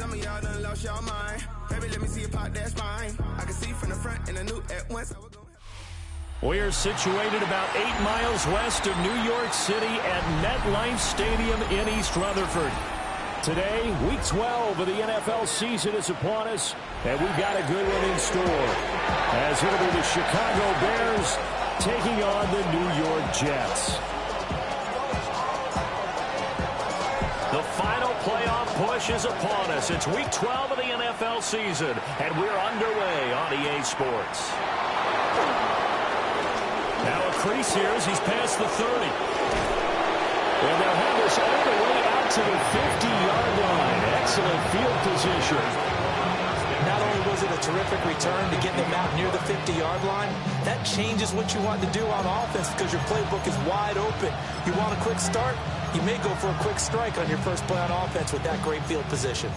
Some of y'all done lost y'all mind. Baby, let me see you pop that spine. I can see from the front and I knew at once I was going. We are situated about 8 miles west of New York City at MetLife Stadium in East Rutherford. Today, Week 12 of the NFL season is upon us, and we've got a good one in store, as it'll be the Chicago Bears taking on the New York Jets. The final playoff push is upon us. It's Week 12 of the NFL season, and we're underway on EA Sports. Now a crease here as he's past the 30. And they'll have this all the way out to the 50-yard line. Excellent field position. Not only was it a terrific return to get them out near the 50-yard line, that changes what you want to do on offense because your playbook is wide open. You want a quick start? You may go for a quick strike on your first play on offense with that great field position.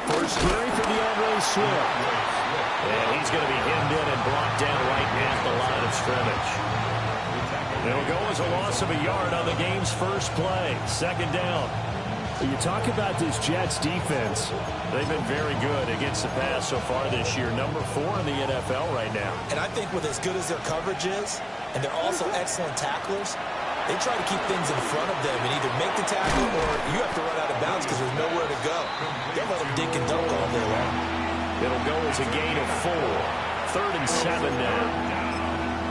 First carry for DeAndre Swift. And he's going to be hemmed in and brought down right at the line of scrimmage. It'll go as a loss of a yard on the game's first play. Second down. You talk about this Jets defense. They've been very good against the pass so far this year. Number 4 in the NFL right now. And I think with as good as their coverage is, and they're also excellent tacklers, they try to keep things in front of them and either make the tackle or you have to run out of bounds because there's nowhere to go. They'll let them dink and dunk all day long. It'll go as a gain of 4. 3rd and 7 now.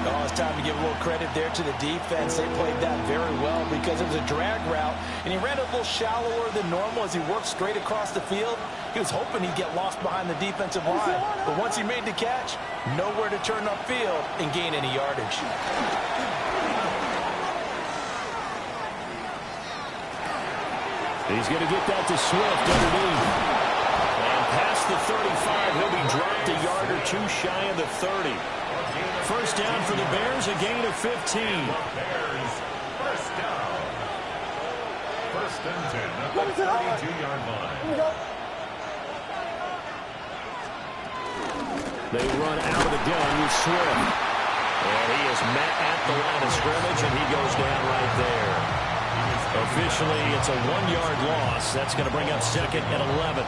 Oh, it's time to give a little credit there to the defense. They played that very well because it was a drag route, and he ran a little shallower than normal as he worked straight across the field. He was hoping he'd get lost behind the defensive line, but once he made the catch, nowhere to turn upfield and gain any yardage. He's going to get that to Swift underneath. And past the 35, he'll be dropped a yard or 2 shy of the 30. First down for the Bears, a gain of 15. Bears, first down. First and 10 at the 32-yard line. They run out of the gun with Swift. And he is met at the line of scrimmage, and he goes down right there. Officially, it's a 1-yard loss. That's going to bring up second and 11.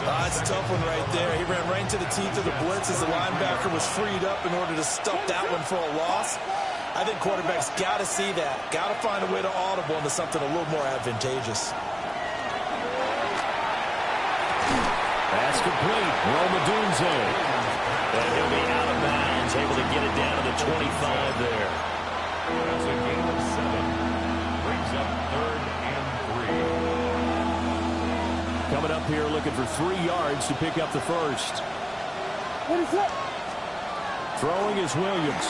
It's a tough one right there. He ran right into the teeth of the blitz as the linebacker was freed up in order to stop that one for a loss. I think quarterbacks got to see that. Got to find a way to audible into something a little more advantageous. That's complete. Rome Odunze. And he'll be out of bounds, able to get it down to the 25 there. That's a gain of 7. Brings up 3rd and 3. Coming up here looking for 3 yards to pick up the first. What is that? Throwing is Williams.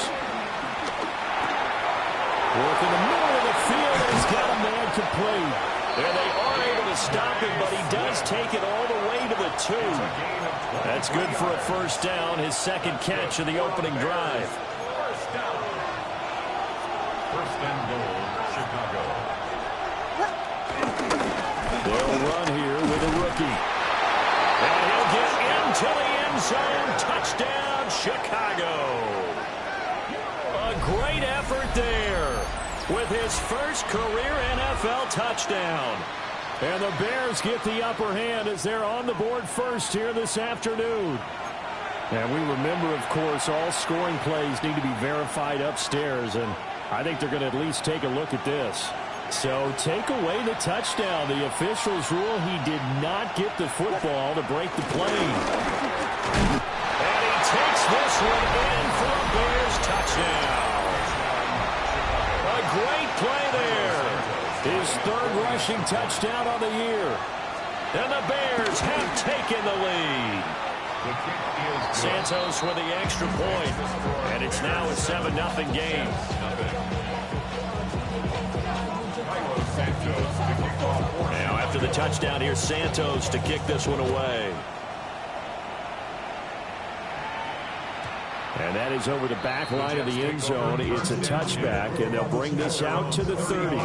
Work in the middle of the field, and he's got a man complete. And they are able to stop him, but he does take it all the way to the 2. That's good for a first down, his second catch of the opening drive. First down. First and goal, Chicago. They'll run here with a rookie. And he'll get into the end zone. Touchdown, Chicago. A great effort there with his first career NFL touchdown. And the Bears get the upper hand as they're on the board first here this afternoon. And we remember, of course, all scoring plays need to be verified upstairs, and I think they're going to at least take a look at this. So take away the touchdown. The officials rule he did not get the football to break the play. And he takes this one in for a Bears touchdown. A great play there. His 3rd rushing touchdown of the year. And the Bears have taken the lead. Santos with the extra point. And it's now a 7-0 game. Now after the touchdown, here's Santos to kick this one away. And that is over the back line of the end zone. It's a touchback, and they'll bring this out to the 30.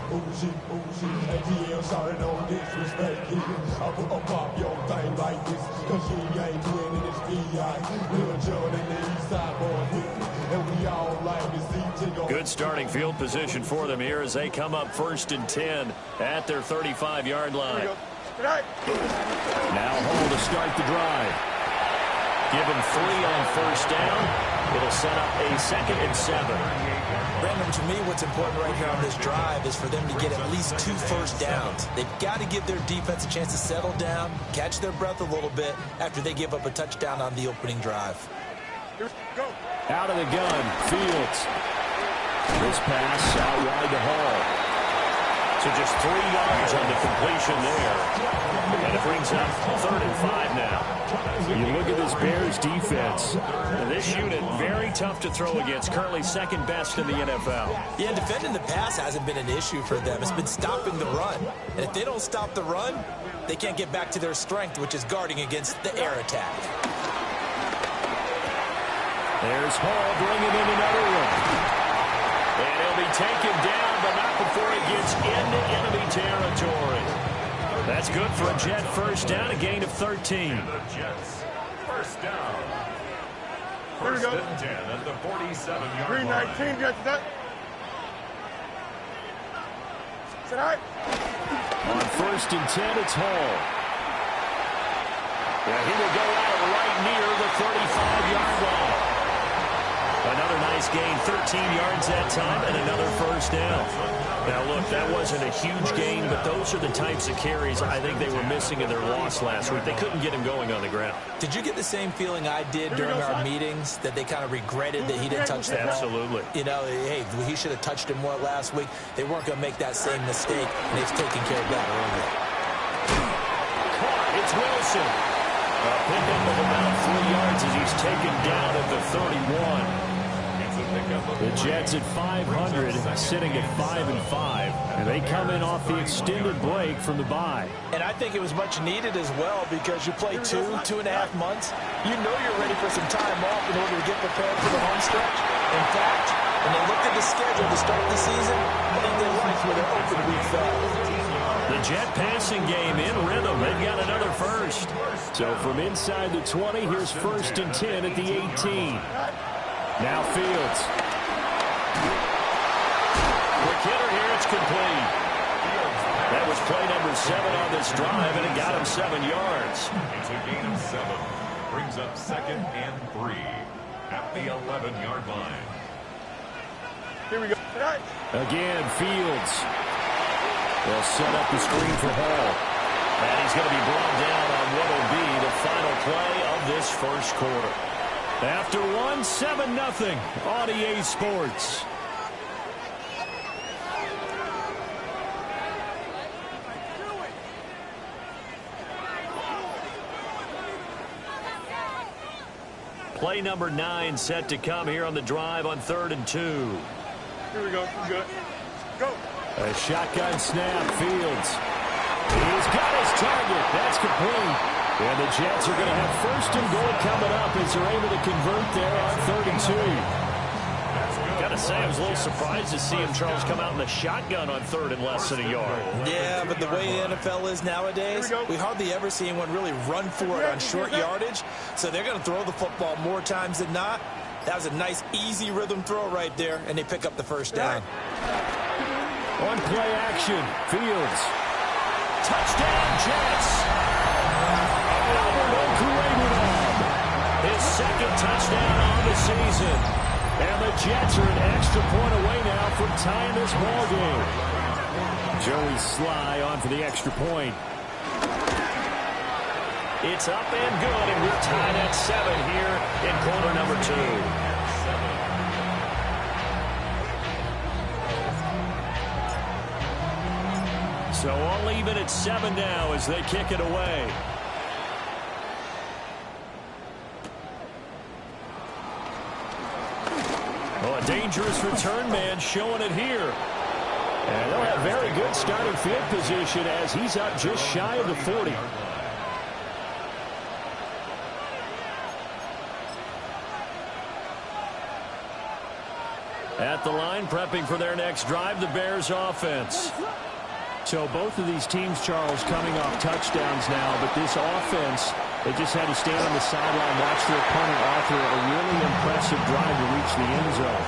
ATL started on disrespect here. I put a pop your thing like this, cause she ain't winning this PI. Lil Jon and the East Side boys with me, and we all like to see Tigo. Good starting field position for them here as they come up 1st and 10 at their 35-yard line. Now Hall to start the drive. Give him 3 on 1st down. It'll set up a 2nd and 7. Brandon, to me, what's important right here on this drive is for them to get at least 2 first downs. They've got to give their defense a chance to settle down, catch their breath a little bit after they give up a touchdown on the opening drive. Out of the gun, Fields. This pass out wide to Hall. So just 3 yards on the completion there. And it brings up 3rd and 5 now. You look at this Bears defense. And this unit, very tough to throw against. Currently 2nd best in the NFL. Yeah, defending the pass hasn't been an issue for them. It's been stopping the run. And if they don't stop the run, they can't get back to their strength, which is guarding against the air attack. There's Hall bringing in another one. And he'll be taken down, but not before he gets into enemy territory. That's good for a Jet first down, a gain of 13. And the Jets, first down. First and 10 at the 47-yard line. 319, Jets, that. Is that right? On 1st and 10, it's Hall. Yeah, he will go out right near the 35-yard line. Another nice gain, 13 yards that time, and another first down. Now, look, that wasn't a huge gain, but those are the types of carries I think they were missing in their loss last week. They couldn't get him going on the ground. Did you get the same feeling I did during our meetings, that they kind of regretted that he didn't touch the ball? Absolutely. You know, hey, he should have touched it more last week. They weren't going to make that same mistake, and they've taken care of that earlier. Caught. It's Wilson. A pickup of about 3 yards as he's taken down at the 31. The Jets at 500, sitting at 5-5, and they come in off the extended break from the bye. And I think it was much needed as well, because you play 2.5 months. You know you're ready for some time off in order to get prepared for the home stretch. In fact, when they looked at the schedule to start the season, I think they liked where their open week fell. The Jet passing game in rhythm. They've got another first. So from inside the 20, here's 1st and 10 at the 18. Now Fields. Quick hitter here, it's complete. That was play number 7 on this drive, and it got him 7 yards. It's a gain of 7. Brings up 2nd and 3 at the 11-yard line. Here we go. Again, Fields. They'll set up the screen for Hall. And he's going to be brought down on what will be the final play of this first quarter. After 7-0 on EA Sports. Play number 9 set to come here on the drive on 3rd and 2. Here we go. Good. Go. A shotgun snap, Fields. He's got his target. That's complete. And the Jets are going to have 1st and goal coming up as they're able to convert there on 3rd and 2. Got to say, I was a little surprised to see him, Charles, come out in the shotgun on 3rd and less than a yard. Yeah, but the way the NFL is nowadays, we hardly ever see anyone really run for it on short yardage. So they're going to throw the football more times than not. That was a nice, easy rhythm throw right there, and they pick up the first down. On play action, Fields. Touchdown, Jets! His 2nd touchdown on the season. And the Jets are an extra point away now from tying this ball game. Joey Sly on for the extra point. It's up and good, and we're tied at 7 here in quarter number 2. So all even at 7 now as they kick it away. Well, a dangerous return man showing it here. And they'll have very good starting field position as he's up just shy of the 40. At the line, prepping for their next drive, the Bears offense. So both of these teams, Charles, coming off touchdowns now, but this offense, they just had to stand on the sideline, watch their opponent author a really impressive drive to reach the end zone.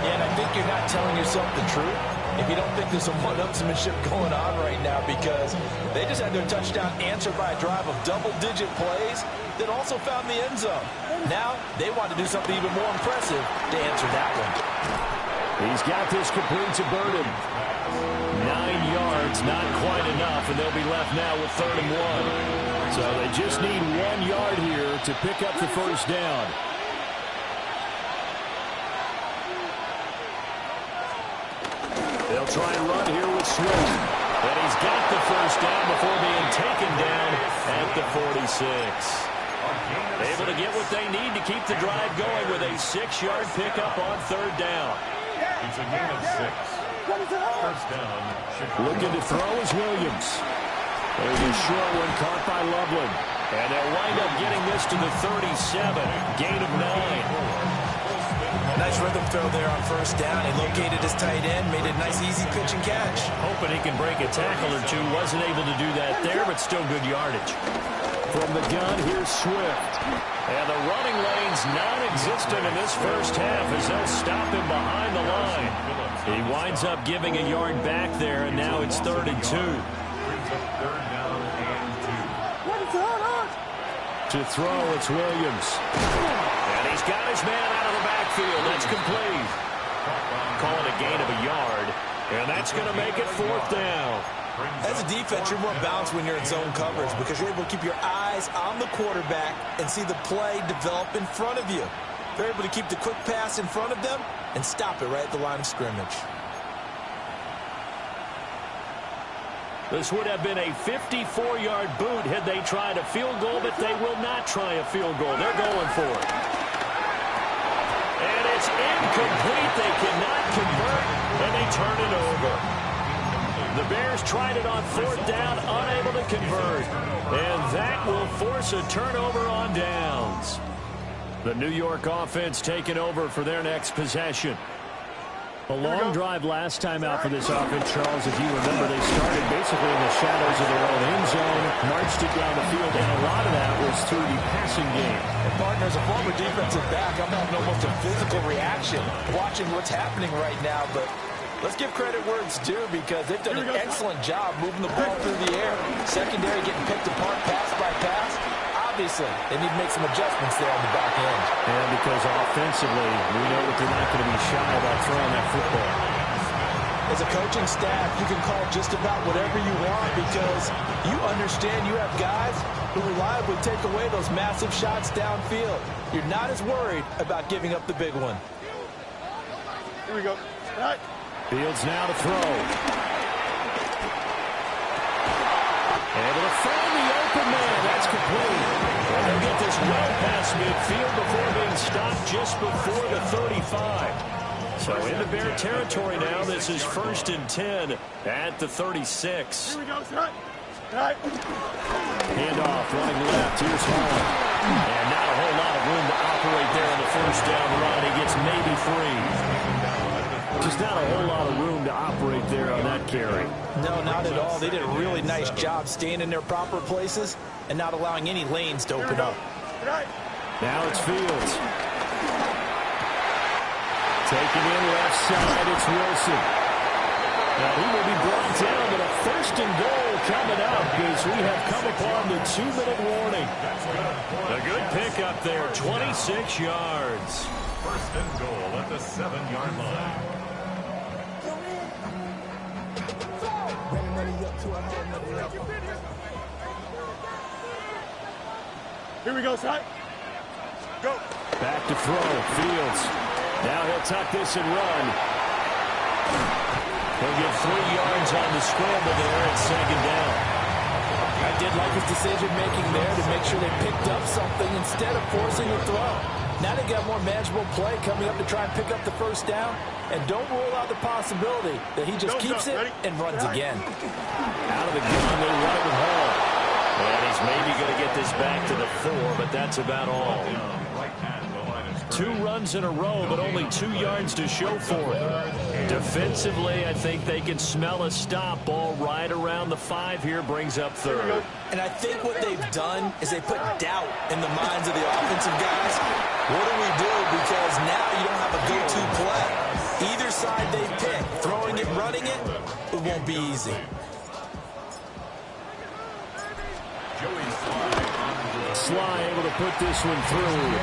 Yeah, and I think you're not telling yourself the truth if you don't think there's some one-upsmanship going on right now, because they just had their touchdown answered by a drive of double-digit plays that also found the end zone. Now they want to do something even more impressive to answer that one. He's got this complete to Burden. 9 yards, not quite enough, and they'll be left now with 3rd and 1. So they just need 1 yard here to pick up the first down. They'll try and run here with Swift. And he's got the first down before being taken down at the 46. Able to get what they need to keep the drive going with a 6-yard pickup on 3rd down. It's a gain of 6. First down. Looking to throw is Williams. There's a short one caught by Loveland. And they'll wind up getting this to the 37. Gain of 9. Nice rhythm throw there on first down. He located his tight end, made a nice easy pitch and catch. Hoping he can break a tackle or two. Wasn't able to do that there, but still good yardage. From the gun, here's Swift. And the running lane's non-existent in this first half as they'll stop him behind the line. He winds up giving a yard back there, and now it's 3rd and 2. To throw, it's Williams. And he's got his man out of the backfield. That's complete. Calling a gain of a yard. And that's going to make it 4th down. As a defense, you're more balanced when you're in zone coverage because you're able to keep your eyes on the quarterback and see the play develop in front of you. They're able to keep the quick pass in front of them and stop it right at the line of scrimmage. This would have been a 54-yard boot had they tried a field goal, but they will not try a field goal. They're going for it. And it's incomplete. They cannot convert, and they turn it over. The Bears tried it on 4th down, unable to convert. And that will force a turnover on downs. The New York offense taking over for their next possession. A long drive last time out for this offense, Charles. If you remember, they started basically in the shadows of their own end zone, marched it down the field, and a lot of that was through the passing game. And partner, as a former defensive back, I'm having almost a physical reaction watching what's happening right now. But let's give credit where it's due because they've done an excellent job moving the ball through the air. Secondary getting picked apart pass by pass. Obviously, they need to make some adjustments there on the back end. And because offensively, we know that they're not going to be shy about throwing that football. As a coaching staff, you can call just about whatever you want because you understand you have guys who reliably take away those massive shots downfield. You're not as worried about giving up the big one. Here we go. All right. Fields now to throw. Able to find the open man. That's complete. And they'll get this well past midfield before being stopped just before the 35. So into Bear territory now. This is 1st and 10 at the 36. Here we go. All right. Handoff running left. Here's Hall. And not a whole lot of room to operate there on the first down run. He gets maybe 3. Just not a whole lot of room to operate there on that carry. No, not at all. They did a really nice job staying in their proper places and not allowing any lanes to open up. Now it's Fields. Taking in left side, it's Wilson. Now he will be brought down, but a 1st and goal coming up as we have come upon the 2-minute warning. A good pickup there, 26 yards. 1st and goal at the 7-yard line. Here we go, Sai. Go. Back to throw, Fields. Now he'll tuck this and run. He'll get 3 yards on the scramble there at 2nd down. I did like his decision-making there to make sure they picked up something instead of forcing a throw. Now they got more manageable play coming up to try and pick up the first down. And don't rule out the possibility that he just keeps it and runs again. Out of the gun, they run it with Hall. And he's maybe going to get this back to the 4, but that's about all. 2 runs in a row, but only 2 yards to show for it. Defensively, I think they can smell a stop. Ball right around the 5 here, brings up 3rd. And I think what they've done is they put doubt in the minds of the offensive guys. What do we do? Because now you don't have a go-to play. Either side they pick, throwing it, running it, it won't be easy. Sly able to put this one through.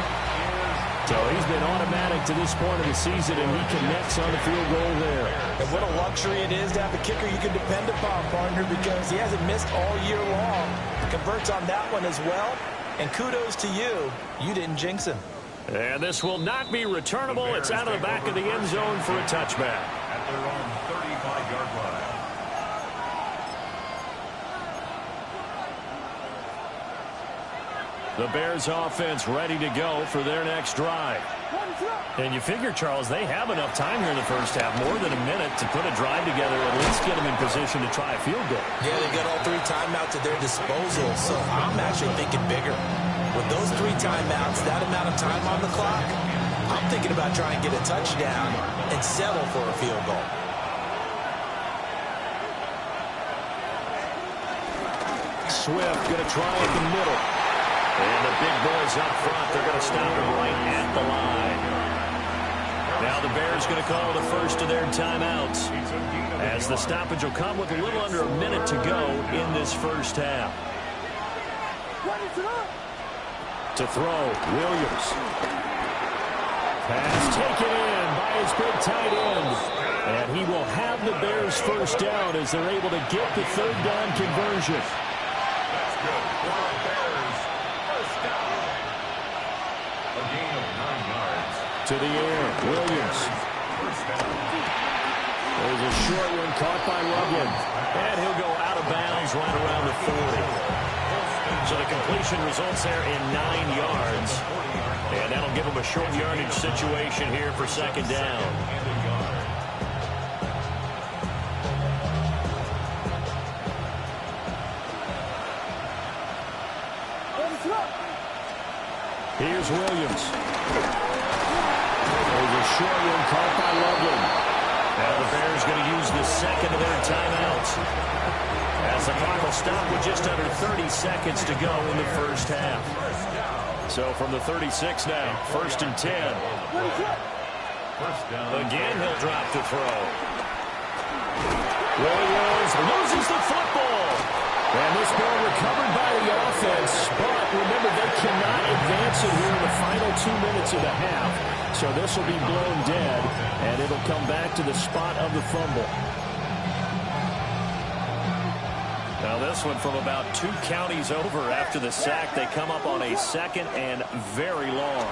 So he's been automatic to this point of the season, and he connects on the field goal there. And what a luxury it is to have a kicker you can depend upon, partner, because he hasn't missed all year long. Converts on that one as well. And kudos to you. You didn't jinx him. And this will not be returnable. It's out of the back of the end zone for a touchback. At their own 35-yard line. The Bears offense ready to go for their next drive. And you figure, Charles, they have enough time here in the first half, more than a minute, to put a drive together, at least get them in position to try a field goal. Yeah, they got all 3 timeouts at their disposal, so I'm actually thinking bigger. With those 3 timeouts, that amount of time on the clock, I'm thinking about trying to get a touchdown and settle for a field goal. Swift going to try at the middle. And the big boys up front, they're going to stop him right at the line. Now the Bears going to call the first of their timeouts, as the stoppage will come with a little under a minute to go in this first half. To throw, Williams. Pass taken in by his big tight end. And he will have the Bears first down as they're able to get the 3rd down conversion. That's good. For the Bears, first down. A gain of 9 yards. To the air, Williams. First down. There's a short one caught by Loveland. And he'll go out of bounds right around the 40. So the completion results there in 9 yards. And that'll give them a short yardage situation here for 2nd down. Here's Williams. There's a short one caught by Loveland. Now the Bears going to use the 2nd of their timeouts, as the clock will stop with just under 30 seconds to go in the first half. So from the 36 now, 1st and 10. First down. Again, he'll drop the throw. Williams loses the football. And this ball recovered by the offense, but remember, they cannot advance it here in the final 2 minutes of the half. So this will be blown dead, and it'll come back to the spot of the fumble. Now this one from about 2 counties over after the sack. They come up on a 2nd and very long.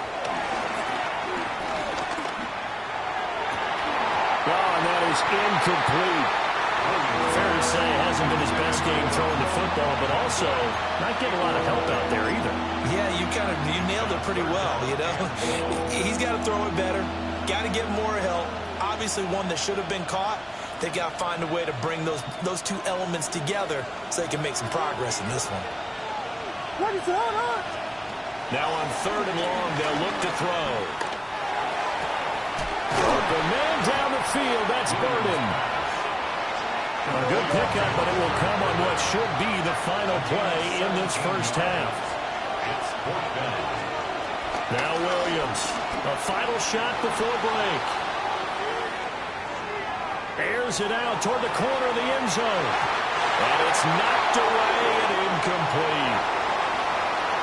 Oh, and that is incomplete. Fair to say, it hasn't been his best game throwing the football, but also not getting a lot of help out there either. Yeah, you nailed it pretty well, you know. He's got to throw it better, got to get more help. Obviously one that should have been caught. They got to find a way to bring those 2 elements together so they can make some progress in this one. Now on 3rd and long, they'll look to throw. The man down the field, that's Burden. A good pickup, but it will come on what should be the final play in this first half. It's 4th down. Now Williams, a final shot before break. Airs it out toward the corner of the end zone. And it's knocked away and incomplete.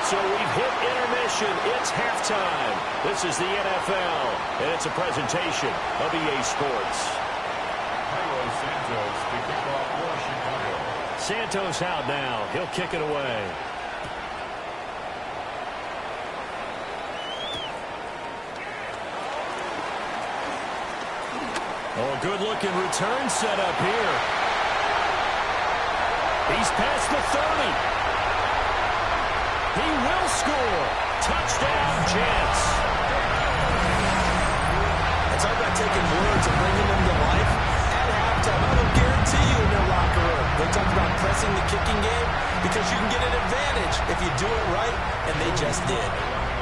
So we've hit intermission. It's halftime. This is the NFL, and it's a presentation of EA Sports. Santos to kick off for Chicago. Santos out now. He'll kick it away. Oh, good-looking return set up here. He's past the 30. He will score. Touchdown, Jets. It's all about taking words and bringing them to life. At halftime, I will guarantee you in their locker room, they talked about pressing the kicking game because you can get an advantage if you do it right, and they just did.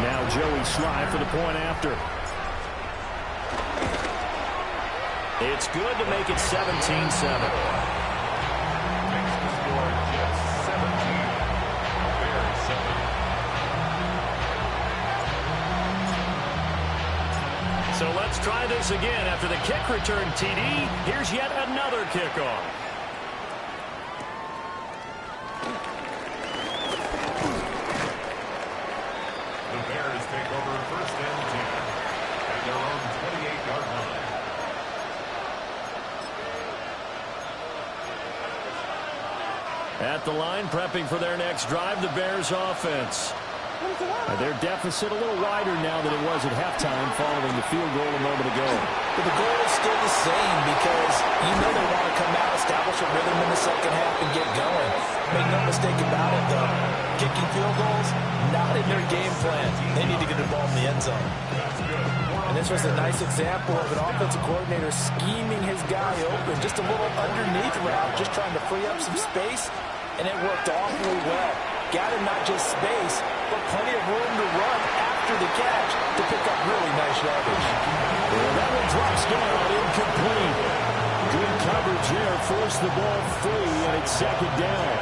Now Joey Sly for the point after. It's good to make it 17-7. Makes the score Jets 17. Bears 7. So let's try this again. After the kick return TD, here's yet another kickoff. The Bears take over first and 10 at their own 28-yard line. At the line, prepping for their next drive, the Bears offense. Their deficit a little wider now than it was at halftime following the field goal a moment ago. But the goal is still the same because you know they want to come out, establish a rhythm in the second half, and get going. Make no mistake about it, though. Kicking field goals, not in their game plan. They need to get the ball in the end zone. And this was a nice example of an offensive coordinator scheming his guy open. Just a little underneath route, just trying to free up some space, and it worked awfully well. Got him not just space, but plenty of room to run after the catch to pick up really nice yardage. Well, that one drops down, incomplete. Good coverage there, forced the ball free, and it's second down.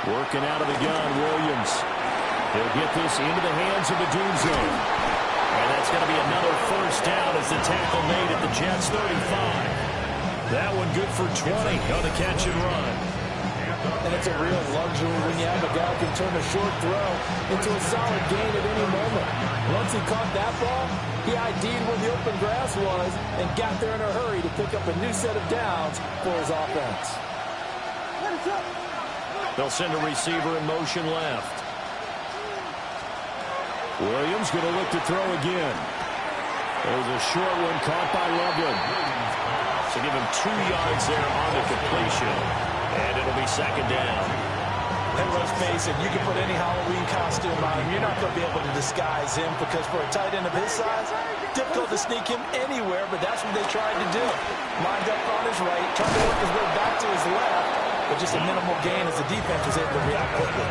Working out of the gun, Williams. He'll get this into the hands of Odunze. And that's going to be another first down as the tackle made at the Jets' 35. That one good for 20 on the catch and run. And it's a real luxury when you have a guy who can turn a short throw into a solid gain at any moment. Once he caught that ball, he ID'd where the open grass was and got there in a hurry to pick up a new set of downs for his offense. They'll send a receiver in motion left. Williams going to look to throw again. There's a short one caught by Loveland. So give him 2 yards there on the completion. And it'll be second down. And let's face it, you can put any Halloween costume on him. You're not going to be able to disguise him because for a tight end of his size, difficult to sneak him anywhere, but that's what they tried to do. Lined up on his right, tried to work his way back to his left, but just a minimal gain as the defense was able to react quickly.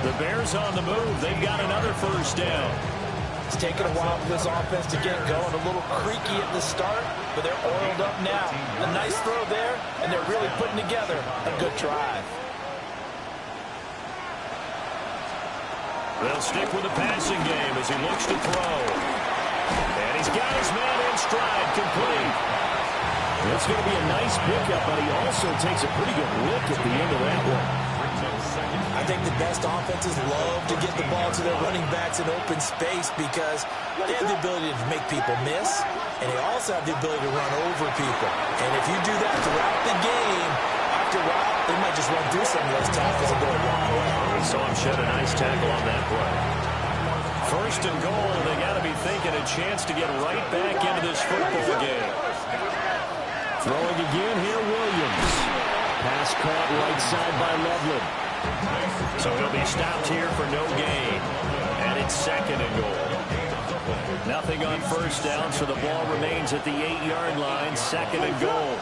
The Bears on the move. They've got another first down. It's taken a while for this offense to get going. A little creaky at the start, but they're oiled up now. A nice throw there, and they're really putting together a good drive. They'll stick with the passing game as he looks to throw. And he's got his man in stride, complete. That's going to be a nice pickup, but he also takes a pretty good look at the end of that one. I think the best offenses love to get the ball to their running backs in open space because they have the ability to make people miss, and they also have the ability to run over people. And if you do that throughout the game, after a while, they might just run through some of those tackles and go a long way. We saw him shed a nice tackle on that play. First and goal, they got to be thinking a chance to get right back into this football game. Throwing again here, Williams. Pass caught right side by Loveland. So he'll be stopped here for no gain. And it's second and goal. Nothing on first down, so the ball remains at the 8-yard line. Second and goal.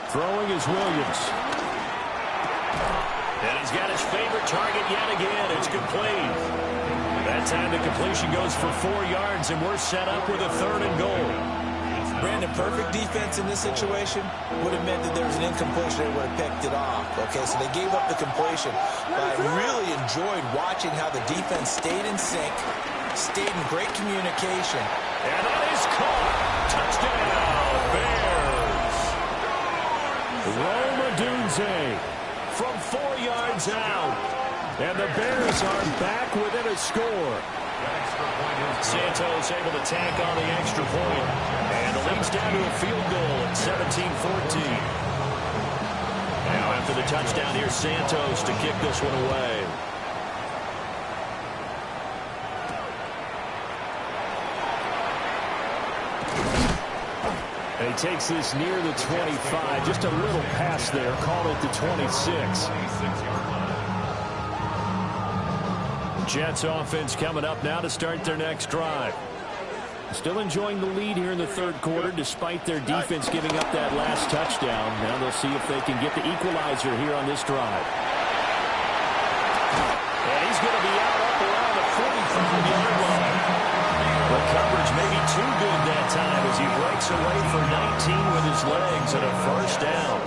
Throwing is Williams. And he's got his favorite target yet again. It's complete. That time the completion goes for 4 yards, and we're set up with a third and goal. Brandon, perfect defense in this situation would have meant that there was an incompletion. They would have picked it off. Okay, so they gave up the completion. But I really enjoyed watching how the defense stayed in sync, stayed in great communication. And that is caught. Touchdown, Bears. Rome Odunze From 4 yards out. and the Bears are back within a score. Santos able to tack on the extra point. And the lead's down to a field goal at 17-14. Now after the touchdown, here's Santos to kick this one away. And he takes this near the 25. Just a little pass there. Called it the 26. Jets offense coming up now to start their next drive. Still enjoying the lead here in the third quarter despite their defense giving up that last touchdown. Now they'll see if they can get the equalizer here on this drive. And he's going to be out up around the 45-yard line. The coverage may be too good that time as he breaks away for 19 with his legs and a first down.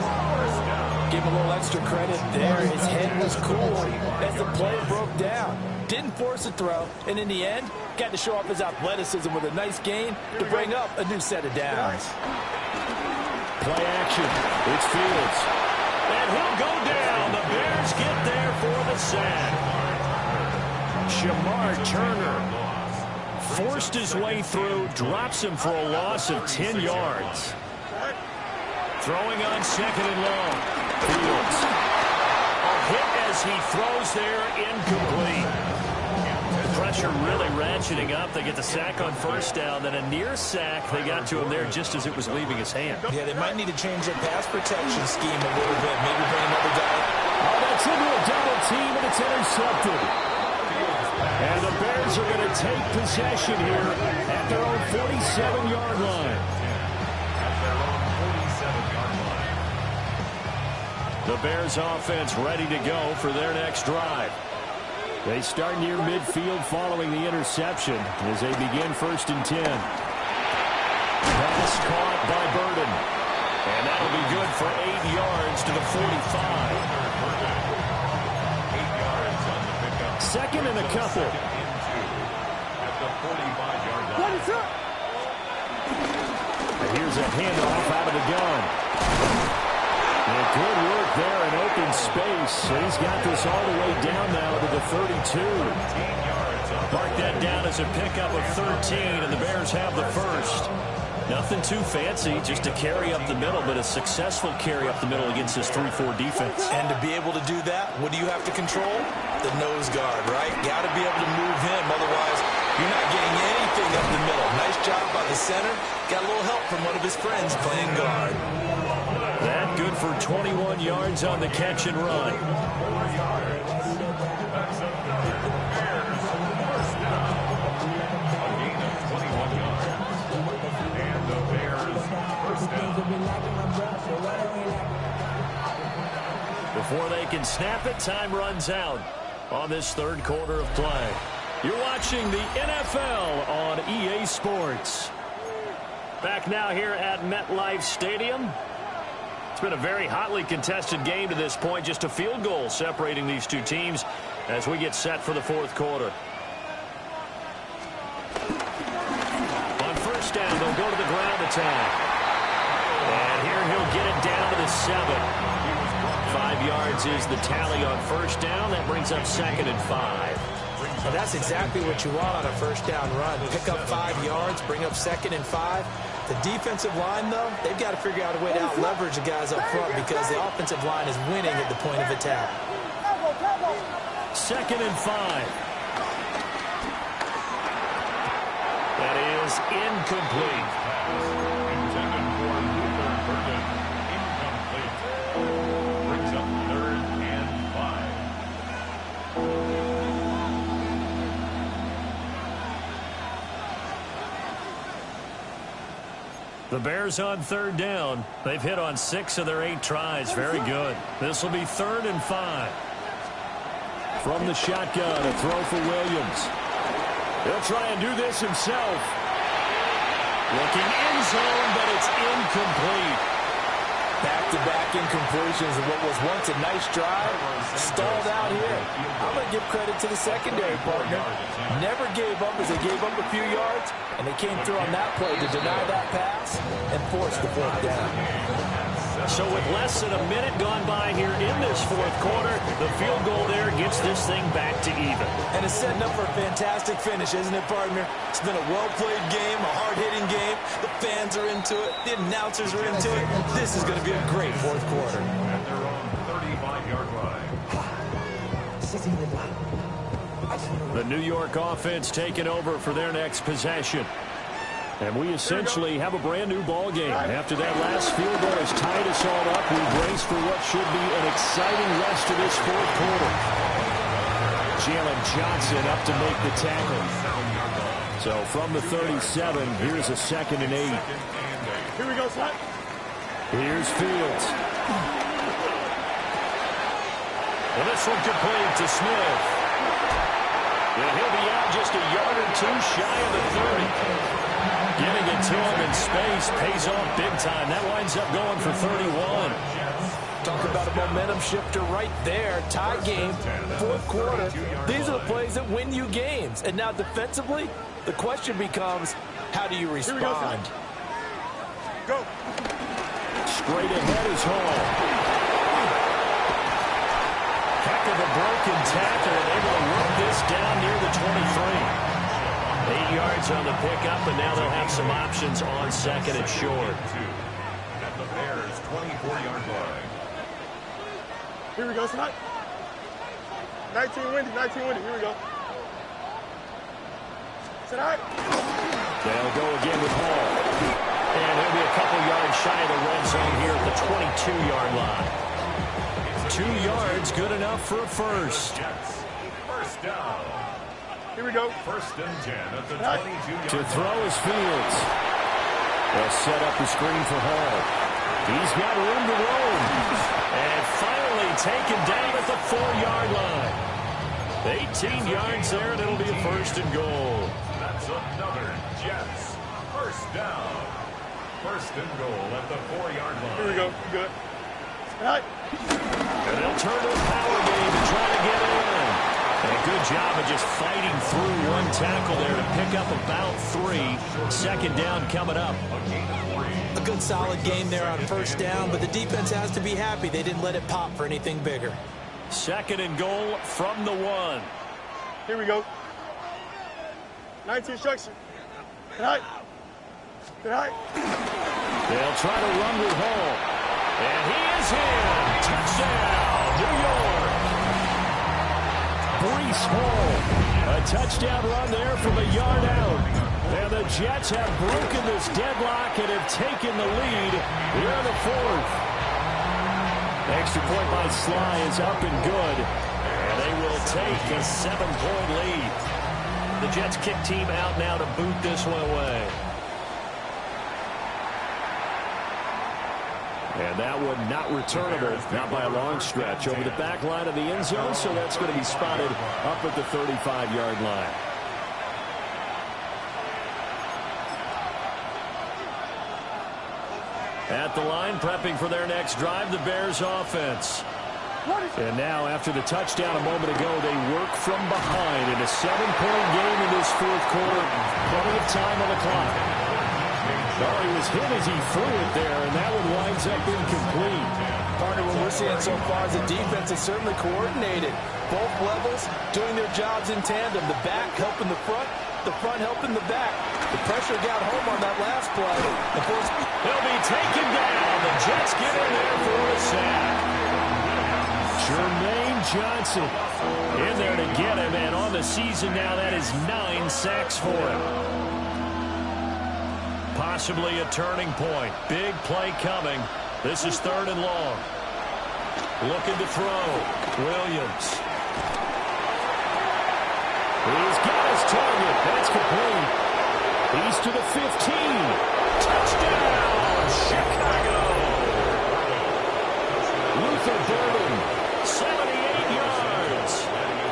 Give him a little extra credit there. His head was cool as the play broke down. Didn't force a throw, and in the end, got to show off his athleticism with a nice gain to bring up a new set of downs. Play action. It's Fields. And he'll go down. The Bears get there for the sack. Shamar Turner forced his way through, drops him for a loss of 10 yards. Throwing on second and long. Fields. A hit as he throws there, incomplete. Pressure really ratcheting up. They get the sack on first down, then a near sack. They got to him there just as it was leaving his hand. Yeah, they might need to change their pass protection scheme a little bit. Maybe bring another guy. Oh, that's into a double team, and it's intercepted. And the Bears are going to take possession here at their own 47-yard line. The Bears offense ready to go for their next drive. They start near midfield following the interception as they begin 1st and 10. Pass caught by Burden. And that'll be good for 8 yards to the 45. 8 yards on the pickup. Second and a couple. At the 45-yard line. What is up? And here's a handoff out of the gun. And good work there in open space. And he's got this all the way down now to the 32. Mark that down as a pickup of 13, and the Bears have the first. Nothing too fancy, just a carry up the middle, but a successful carry up the middle against this 3-4 defense. And to be able to do that, what do you have to control? The nose guard, right? Got to be able to move him, otherwise you're not getting anything up the middle. Nice job by the center. Got a little help from one of his friends playing guard. That good for 21 yards on the catch and run. Before they can snap it, time runs out on this third quarter of play. You're watching the NFL on EA Sports. Back now here at MetLife Stadium. It's been a very hotly contested game to this point. Just a field goal separating these two teams as we get set for the fourth quarter. On first down, they'll go to the ground attack. And here he'll get it down to the 7. 5 yards is the tally on first down. That brings up 2nd and 5. Well, that's exactly what you want on a first down run. Pick up 5 yards, bring up 2nd and 5. The defensive line, though, they've got to figure out a way to out-leverage the guys up front because the offensive line is winning at the point of attack. 2nd and 5. That is incomplete. Intended for Luther Burden. Incomplete. Brings up 3rd and 5. The Bears on third down. They've hit on 6 of their 8 tries. Very good. This will be 3rd and 5. From the shotgun, a throw for Williams. He'll try and do this himself. Looking in zone, but it's incomplete. Back-to-back incompletions of what was once a nice drive. Stalled out here. I'm going to give credit to the secondary partner. Never gave up as they gave up a few yards, and they came through on that play to deny that pass and force the fourth down. So with less than a minute gone by here in this fourth quarter, the field goal there gets this thing back to even. And it's setting up for a fantastic finish, isn't it, partner? It's been a well-played game, a hard-hitting game. The fans are into it. The announcers are into it. This is going to be a great fourth quarter. At their own 35-yard line. The New York offense taking over for their next possession. And we essentially have a brand-new ball game. After that last field goal has tied us all up, we brace for what should be an exciting rest of this fourth quarter. Jalen Johnson up to make the tackle. So from the 37, here's a 2nd and 8. Here we go, son. Here's Fields. And this one complete to Smith. And he'll be out just a yard or two shy of the 30. Giving it to him in space pays off big time. That winds up going for 31. Talk about a momentum shifter right there. Tie game, fourth quarter. These are the plays that win you games. And now defensively, the question becomes, how do you respond? Go. Straight ahead is Hall. Heck of a broken tackle and able to work this down near the 23. 8 yards on the pickup, and now they'll have some options on 2nd and short. At the Bears' 24-yard line. Here we go, son. 19 windy, 19 windy. Here we go. Sit out. They'll go again with Hall. And he'll be a couple yards shy of the red zone here at the 22-yard line. 2 yards, good enough for a first. First down. Here we go. 1st and 10 at the 22-yard To throw is Fields. They'll set up the screen for Hall. He's got room to roam. And finally taken down at the 4-yard line. 18 yards there, and it'll be a 1st and goal. That's another Jets. First down. 1st and goal at the 4-yard line. Here we go. Good. Right. And they'll turn to a power game to try to get in. And a good job of just fighting through one tackle there to pick up about 3. 2nd down coming up. A good solid game there on first down, but the defense has to be happy they didn't let it pop for anything bigger. 2nd and goal from the 1. Here we go. 19 structure. Right. Right. They'll try to run with Hall. And he is in. Touchdown, New York. Breece Hall. A touchdown run there from a yard out. And the Jets have broken this deadlock and have taken the lead here in the 4th. Extra point by Sly is up and good. And they will take a 7-point lead. The Jets kick team out now to boot this one away. And that one not returnable, not by a long stretch, over the back line of the end zone, so that's going to be spotted up at the 35-yard line. At the line, prepping for their next drive, the Bears offense. And now, after the touchdown a moment ago, they work from behind in a 7-point game in this 4th quarter. Plenty of time on the clock. Well, he was hit as he threw it there, and that one winds up incomplete. Partner, what we're seeing so far is the defense is certainly coordinated. Both levels doing their jobs in tandem. The back helping the front helping the back. The pressure got home on that last play. He'll be taken down. The Jets get in there for a sack. Jermaine Johnson In there to get him, and on the season now, that is 9 sacks for him. Possibly a turning point. Big play coming. This is 3rd and long. Looking to throw. Williams. He's got his target. That's complete. He's to the 15. Touchdown, Chicago. Luther Burden. 78 yards.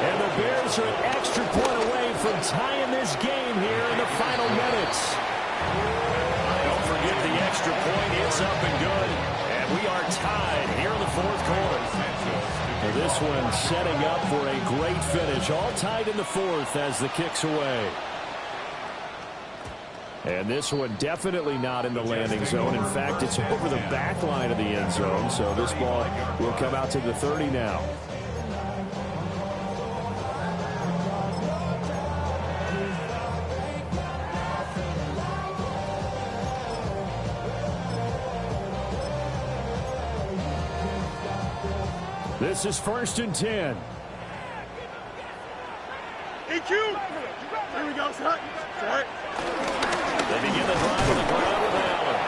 And the Bears are an extra point away from tying this game here in the final minutes. Don't forget the extra point. It's up and good. And we are tied here in the 4th quarter. And this one setting up for a great finish. All tied in the 4th as the kick's away. And this one definitely not in the landing zone. In fact, it's over the back line of the end zone. So this ball will come out to the 30 now. This is 1st and 10. EQ. Here we go, son. Right. They begin the drive on the ground with Allen.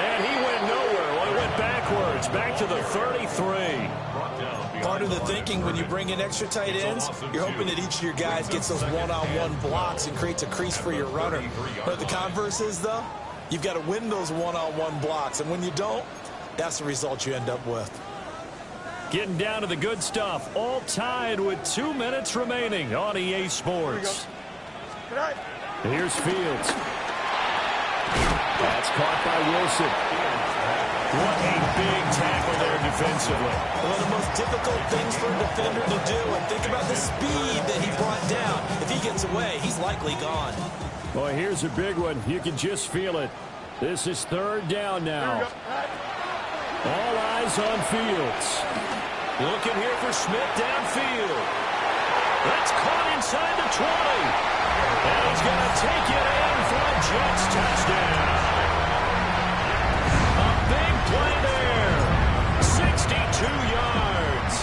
And he went nowhere. Well, he went backwards. yards, back to the 33. Part of the thinking when you bring in extra tight ends, you're hoping that each of your guys gets those one-on-one blocks and creates a crease for your runner. But the converse is, though, you've got to win those one-on-one blocks. And when you don't, that's the result you end up with. Getting down to the good stuff. All tied with 2 minutes remaining on EA Sports. Here's Fields. That's caught by Wilson. What a big tackle there defensively. One of the most difficult things for a defender to do. And think about the speed that he brought down. If he gets away, he's likely gone. Boy, here's a big one. You can just feel it. This is 3rd down now. All eyes on Fields. Looking here for Smith downfield. That's caught inside the 20. And he's going to take it in for a Jets touchdown. A big play there. 62 yards.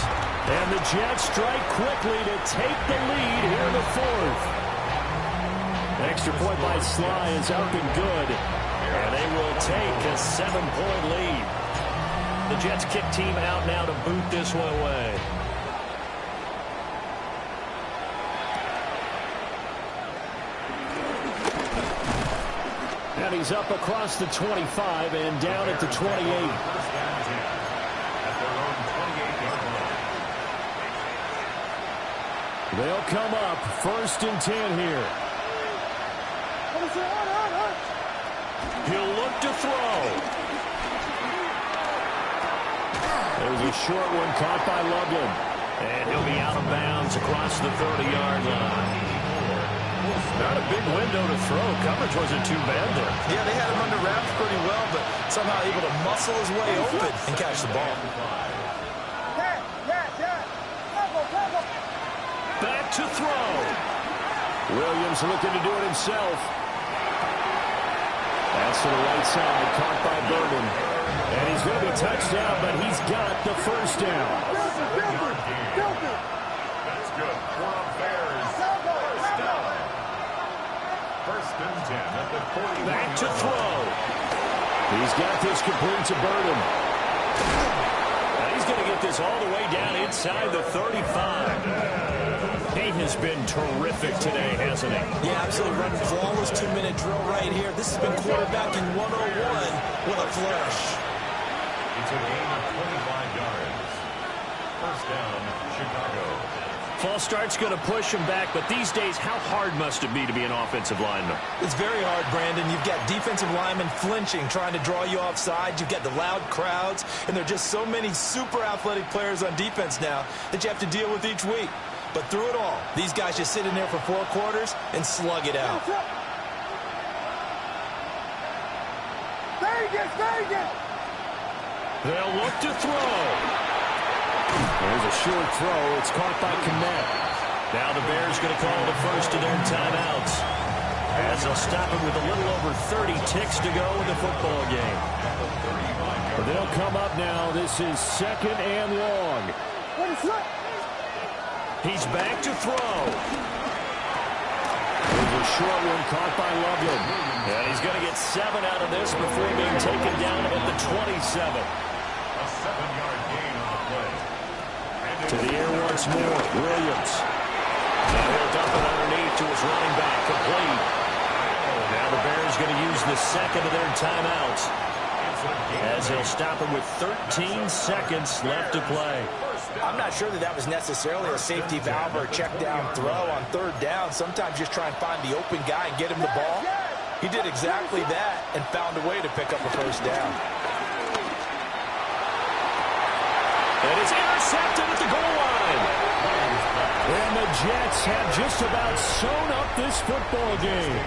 And the Jets strike quickly to take the lead here in the 4th. Extra point by Sly is up and good. And they will take a 7-point lead. The Jets kick team out now to boot this one away. And he's up across the 25 and down at the 28. They'll come up 1st and 10 here. He'll look to throw. There's a short one caught by Loveland. And he'll be out of bounds across the 30-yard line. Not a big window to throw. Coverage wasn't too bad there. Yeah, they had him under wraps pretty well, but somehow able to muscle his way open and catch the ball. Back to throw. Williams looking to do it himself. That's to the right side, caught by Burden. And he's going to be touched down, but he's got the 1st down. That's good. For the Bears. 1st down. 1st and 10 at the 41. Back to throw. He's got this complete to Burden. And he's going to get this all the way down inside the 35. He has been terrific today, hasn't he? Yeah, absolutely. Running flawless 2-minute drill right here. This has been quarterbacking 101 with a flourish. It's a gain of 25 yards. 1st down, Chicago. False start's going to push him back, but these days, how hard must it be to be an offensive lineman? It's very hard, Brandon. You've got defensive linemen flinching, trying to draw you offside. You've got the loud crowds, and there are just so many super athletic players on defense now that you have to deal with each week. But through it all, these guys just sit in there for 4 quarters and slug it out. They'll look to throw. There's a short throw. It's caught by Kmet. Now the Bears going to call the first of their timeouts, as they'll stop it with a little over 30 ticks to go in the football game. They'll come up now. This is 2nd and long. He's back to throw. There's a short one caught by Loveland. And he's going to get 7 out of this before being taken down at the 27. A 7-yard gain on the play. To the air once more. Williams. And he'll dump it underneath to his running back, complete. Now the Bears going to use the 2nd of their timeouts, as he'll stop it with 13 seconds left to play. I'm not sure that was necessarily a safety valve or a check down throw on 3rd down. Sometimes just try and find the open guy and get him the ball. He did exactly that and found a way to pick up a 1st down. And it's intercepted at the goal line. And the Jets have just about sewn up this football game.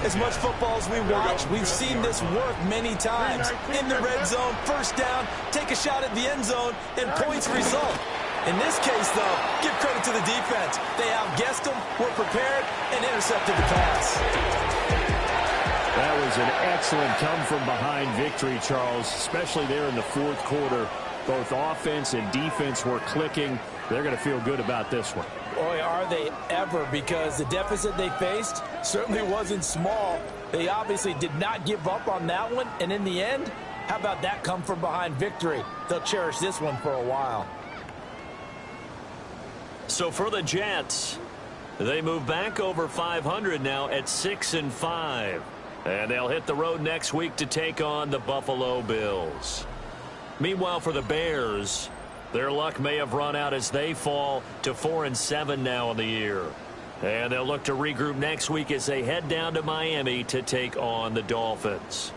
As much football as we watch, we've seen this work many times. In the red zone, 1st down, take a shot at the end zone, and points result. In this case, though, give credit to the defense. They outguessed them, were prepared, and intercepted the pass. That was an excellent come-from-behind victory, Charles, especially there in the 4th quarter. Both offense and defense were clicking. They're going to feel good about this one. Boy, are they ever, because the deficit they faced certainly wasn't small. They obviously did not give up on that one, and in the end, How about that come from behind victory? They'll cherish this one for a while. So for the Jets, they move back over 500 now at 6-5. And they'll hit the road next week to take on the Buffalo Bills. Meanwhile, for the Bears, their luck may have run out as they fall to 4-7 now in the year. And they'll look to regroup next week as they head down to Miami to take on the Dolphins.